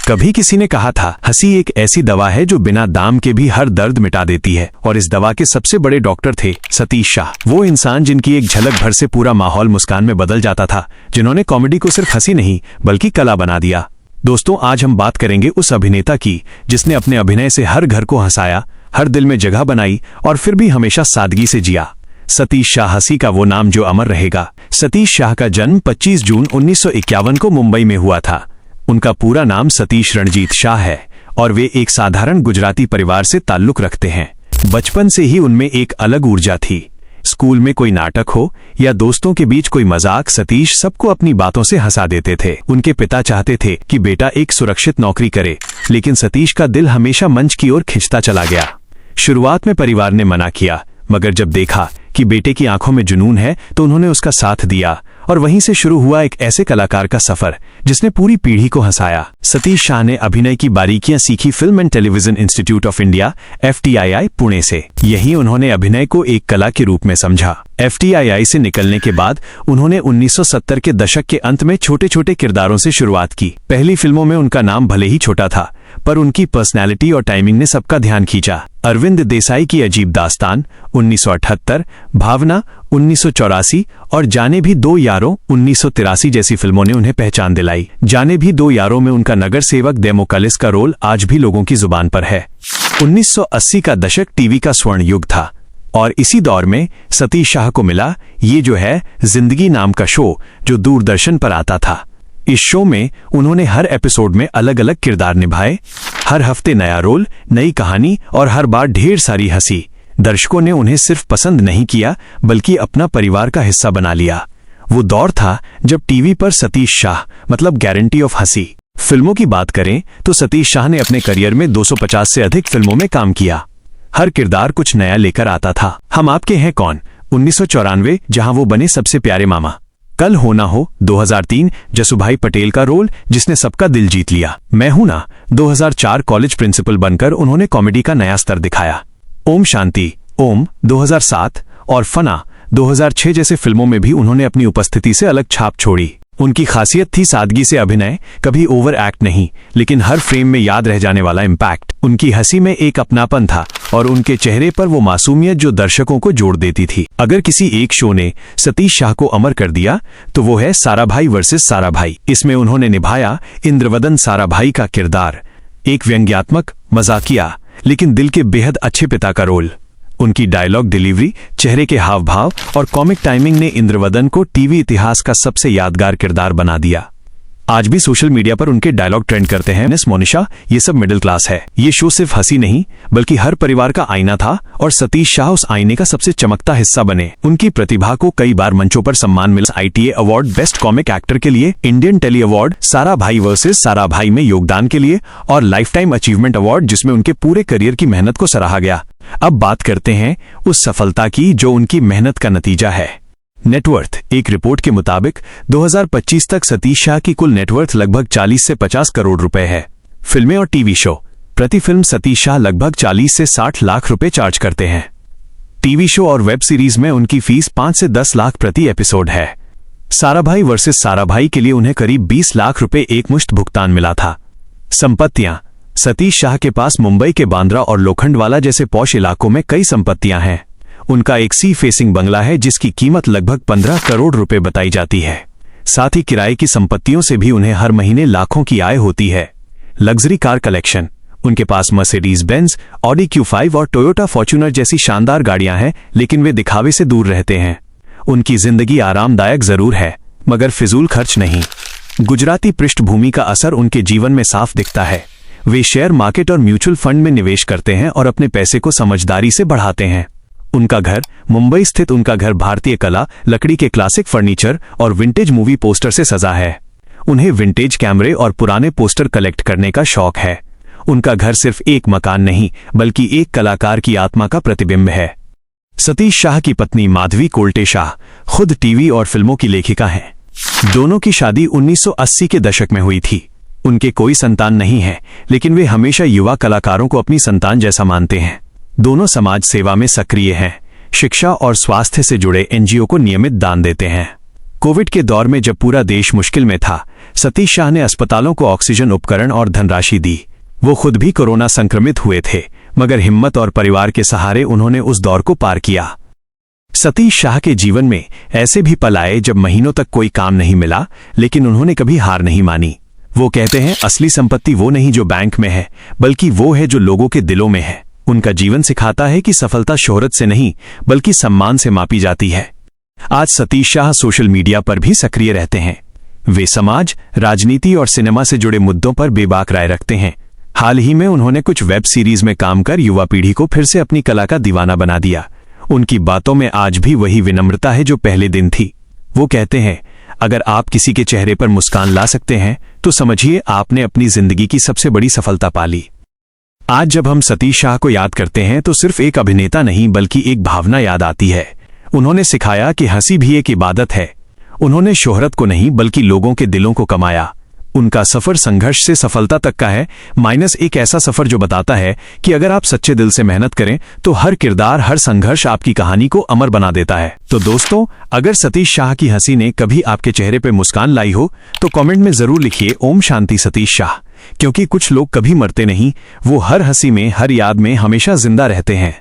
कभी किसी ने कहा था, हंसी एक ऐसी दवा है जो बिना दाम के भी हर दर्द मिटा देती है। और इस दवा के सबसे बड़े डॉक्टर थे सतीश शाह, वो इंसान जिनकी एक झलक भर से पूरा माहौल मुस्कान में बदल जाता था, जिन्होंने कॉमेडी को सिर्फ हंसी नहीं बल्कि कला बना दिया। दोस्तों, आज हम बात करेंगे उस अभिनेता की जिसने अपने अभिनय से हर घर को हंसाया, हर दिल में जगह बनाई और फिर भी हमेशा सादगी से जिया। सतीश शाह, हंसी का वो नाम जो अमर रहेगा। सतीश शाह का जन्म 25 जून 1951 को मुंबई में हुआ था। उनका पूरा नाम सतीश रणजीत शाह है और वे एक साधारण गुजराती परिवार से ताल्लुक रखते हैं। बचपन से ही उनमें एक अलग ऊर्जा थी। स्कूल में कोई नाटक हो या दोस्तों के बीच कोई मजाक, सतीश सबको अपनी बातों से हंसा देते थे। उनके पिता चाहते थे कि बेटा एक सुरक्षित नौकरी करे, लेकिन सतीश का दिल हमेशा मंच की ओर खिंचता चला गया। शुरुआत में परिवार ने मना किया, मगर जब देखा कि बेटे की आंखों में जुनून है तो उन्होंने उसका साथ दिया और वहीं से शुरू हुआ एक ऐसे कलाकार का सफर जिसने पूरी पीढ़ी को हंसाया। सतीश शाह ने अभिनय की बारीकियां सीखी film and television institute of India FTII Pune से। यहीं उन्होंने अभिनय को एक कला के रूप में समझा। FTII से निकलने के बाद उन्होंने 1970 के दशक के अंत में छोटे छोटे किरदारों से शुरुआत की। पहली फिल्मों में उनका नाम भले ही छोटा था, पर उनकी पर्सनैलिटी और टाइमिंग ने सबका ध्यान खींचा। अरविंद देसाई की अजीब दास्तान 1978, भावना 1984 और जाने भी दो यारों 1983 जैसी फिल्मों ने उन्हें पहचान दिलाई। जाने भी दो यारों में उनका नगर सेवक डेमोक्रेटिस का रोल आज भी लोगों की जुबान पर है। 1980 का दशक टीवी का स्वर्ण युग था और इसी दौर में सतीश शाह को मिला ये जो है जिंदगी नाम का शो, जो दूरदर्शन पर आता था। इस शो में उन्होंने हर एपिसोड में अलग अलग किरदार निभाए। हर हफ्ते नया रोल, नई कहानी और हर बार ढेर सारी हंसी। दर्शकों ने उन्हें सिर्फ पसंद नहीं किया बल्कि अपना परिवार का हिस्सा बना लिया। वो दौर था जब टीवी पर सतीश शाह मतलब गारंटी ऑफ हंसी। फिल्मों की बात करें तो सतीश शाह ने अपने करियर में 250 से अधिक फिल्मों में काम किया। हर किरदार कुछ नया लेकर आता था। हम आपके हैं कौन 1994, जहां वो बने सबसे प्यारे मामा। कल हो ना हो 2003, जसुभाई पटेल का रोल जिसने सबका दिल जीत लिया। मैं हूं ना 2004, कॉलेज प्रिंसिपल बनकर उन्होंने कॉमेडी का नया स्तर दिखाया। ओम शांति ओम 2007 और फना 2006 जैसे फिल्मों में भी उन्होंने अपनी उपस्थिति से अलग छाप छोड़ी। उनकी खासियत थी सादगी से अभिनय, कभी ओवर एक्ट नहीं, लेकिन हर फ्रेम में याद रह जाने वाला इम्पैक्ट। उनकी हंसी में एक अपनापन था और उनके चेहरे पर वो मासूमियत जो दर्शकों को जोड़ देती थी। अगर किसी एक शो ने सतीश शाह को अमर कर दिया तो वो है साराभाई वर्सेस साराभाई। इसमें उन्होंने निभाया इंद्रवदन साराभाई का किरदार, एक व्यंग्यात्मक, मजाकिया लेकिन दिल के बेहद अच्छे पिता का रोल। उनकी डायलॉग डिलीवरी, चेहरे के हाव भाव और कॉमिक टाइमिंग ने इंद्रवदन को टीवी इतिहास का सबसे यादगार किरदार बना दिया। आज भी सोशल मीडिया पर उनके डायलॉग ट्रेंड करते हैं। मिस मोनिशा, ये सब मिडिल क्लास है। ये शो सिर्फ हंसी नहीं बल्कि हर परिवार का आईना था और सतीश शाह उस आईने का सबसे चमकता हिस्सा बने। उनकी प्रतिभा को कई बार मंचों पर सम्मान मिला। ITA award best comic actor के लिए, Indian telly award Sarabhai versus Sarabhai में योगदान के लिए और लाइफ टाइम अचीवमेंट अवार्ड जिसमें उनके पूरे करियर की मेहनत को सराहा गया। अब बात करते हैं उस सफलता की जो उनकी मेहनत का नतीजा है। नेटवर्थ। एक रिपोर्ट के मुताबिक 2025 तक सतीश शाह की कुल नेटवर्थ लगभग 40 से 50 करोड़ रुपए है। फिल्में और टीवी शो। प्रति फिल्म सतीश शाह लगभग 40 से 60 लाख रुपए चार्ज करते हैं। टीवी शो और वेब सीरीज में उनकी फीस 5 से 10 लाख प्रति एपिसोड है। साराभाई वर्सेस साराभाई के लिए उन्हें करीब 20 लाख रुपए एकमुश्त भुगतान मिला था। संपत्तियां। सतीश शाह के पास मुंबई के बांद्रा और लोखंडवाला जैसे पॉश इलाकों में कई संपत्तियां हैं। उनका एक सी फेसिंग बंगला है जिसकी कीमत लगभग 15 करोड़ रुपए बताई जाती है। साथ ही किराए की संपत्तियों से भी उन्हें हर महीने लाखों की आय होती है। Luxury car collection. उनके पास मर्सिडीज बेंज, ऑडी Q5 और टोयोटा फॉर्च्यूनर जैसी शानदार गाड़ियां हैं, लेकिन वे दिखावे से दूर रहते हैं। उनकी जिंदगी आरामदायक जरूर है मगर फिजूल खर्च नहीं। गुजराती पृष्ठभूमि का असर उनके जीवन में साफ दिखता है। वे शेयर मार्केट और म्यूचुअल फंड में निवेश करते हैं और अपने पैसे को समझदारी से बढ़ाते हैं। उनका घर मुंबई स्थित उनका घर भारतीय कला, लकड़ी के क्लासिक फर्नीचर और विंटेज मूवी पोस्टर से सजा है। उन्हें विंटेज कैमरे और पुराने पोस्टर कलेक्ट करने का शौक है। उनका घर सिर्फ एक मकान नहीं बल्कि एक कलाकार की आत्मा का प्रतिबिंब है। सतीश शाह की पत्नी माधवी कोल्टे शाह खुद टीवी और फिल्मों की लेखिका हैं। दोनों की शादी 1980 के दशक में हुई थी। उनके कोई संतान नहीं है, लेकिन वे हमेशा युवा कलाकारों को अपनी संतान जैसा मानते हैं। दोनों समाज सेवा में सक्रिय हैं। शिक्षा और स्वास्थ्य से जुड़े NGO को नियमित दान देते हैं। कोविड के दौर में जब पूरा देश मुश्किल में था, सतीश शाह ने अस्पतालों को ऑक्सीजन उपकरण और धनराशि दी। वो खुद भी कोरोना संक्रमित हुए थे, मगर हिम्मत और परिवार के सहारे उन्होंने उस दौर को पार किया। सतीश शाह के जीवन में ऐसे भी पल आए जब महीनों तक कोई काम नहीं मिला, लेकिन उन्होंने कभी हार नहीं मानी। वो कहते हैं, असली संपत्ति वो नहीं जो बैंक में है, बल्कि वो है जो लोगों के दिलों में है। उनका जीवन सिखाता है कि सफलता शोहरत से नहीं, बल्कि सम्मान से मापी जाती है। आज सतीश शाह सोशल मीडिया पर भी सक्रिय रहते हैं। वे समाज, राजनीति और सिनेमा से जुड़े मुद्दों पर बेबाक राय रखते हैं। हाल ही में उन्होंने कुछ वेब सीरीज में काम कर युवा पीढ़ी को फिर से अपनी कला का दीवाना बना दिया। उनकी बातों में आज भी वही विनम्रता है जो पहले दिन थी। वो कहते हैं, अगर आप किसी के चेहरे पर मुस्कान ला सकते हैं तो समझिए आपने अपनी जिंदगी की सबसे बड़ी सफलता पा ली। आज जब हम सतीश शाह को याद करते हैं तो सिर्फ एक अभिनेता नहीं, बल्कि एक भावना याद आती है। उन्होंने सिखाया कि हंसी भी एक इबादत है। उन्होंने शोहरत को नहीं, बल्कि लोगों के दिलों को कमाया। उनका सफर संघर्ष से सफलता तक का है, माइनस एक ऐसा सफर जो बताता है कि अगर आप सच्चे दिल से मेहनत करें तो हर किरदार, हर संघर्ष आपकी कहानी को अमर बना देता है। तो दोस्तों, अगर सतीश शाह की हंसी ने कभी आपके चेहरे पे मुस्कान लाई हो तो कमेंट में जरूर लिखिए ओम शांति सतीश शाह, क्योंकि कुछ लोग कभी मरते नहीं, वो हर हंसी में, हर याद में हमेशा जिंदा रहते हैं।